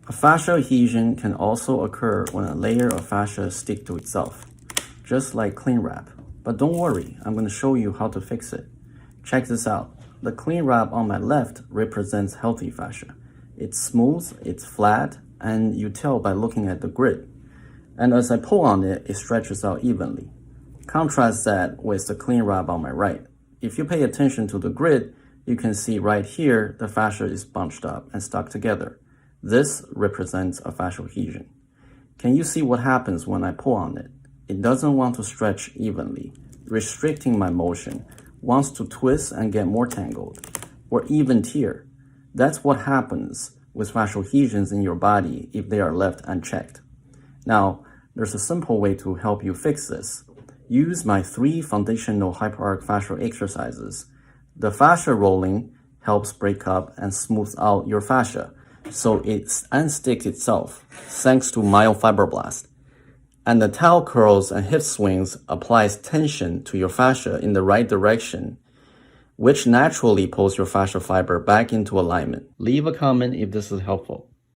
A fascial adhesion can also occur when a layer of fascia sticks to itself, just like cling wrap. But don't worry, I'm going to show you how to fix it. Check this out. The cling wrap on my left represents healthy fascia. It's smooth, it's flat, and you tell by looking at the grid. And as I pull on it, it stretches out evenly. Contrast that with the cling wrap on my right. If you pay attention to the grid, you can see right here the fascia is bunched up and stuck together. This represents a fascial adhesion. Can you see what happens when I pull on it? It doesn't want to stretch evenly, restricting my motion, wants to twist and get more tangled, or even tear. That's what happens with fascial adhesions in your body if they are left unchecked. Now, there's a simple way to help you fix this. Use my 3 foundational hyperarch fascial exercises. The fascia rolling helps break up and smooth out your fascia, so it unsticks itself, thanks to myofibroblast. And the towel curls and hip swings applies tension to your fascia in the right direction, which naturally pulls your fascial fiber back into alignment. Leave a comment if this is helpful.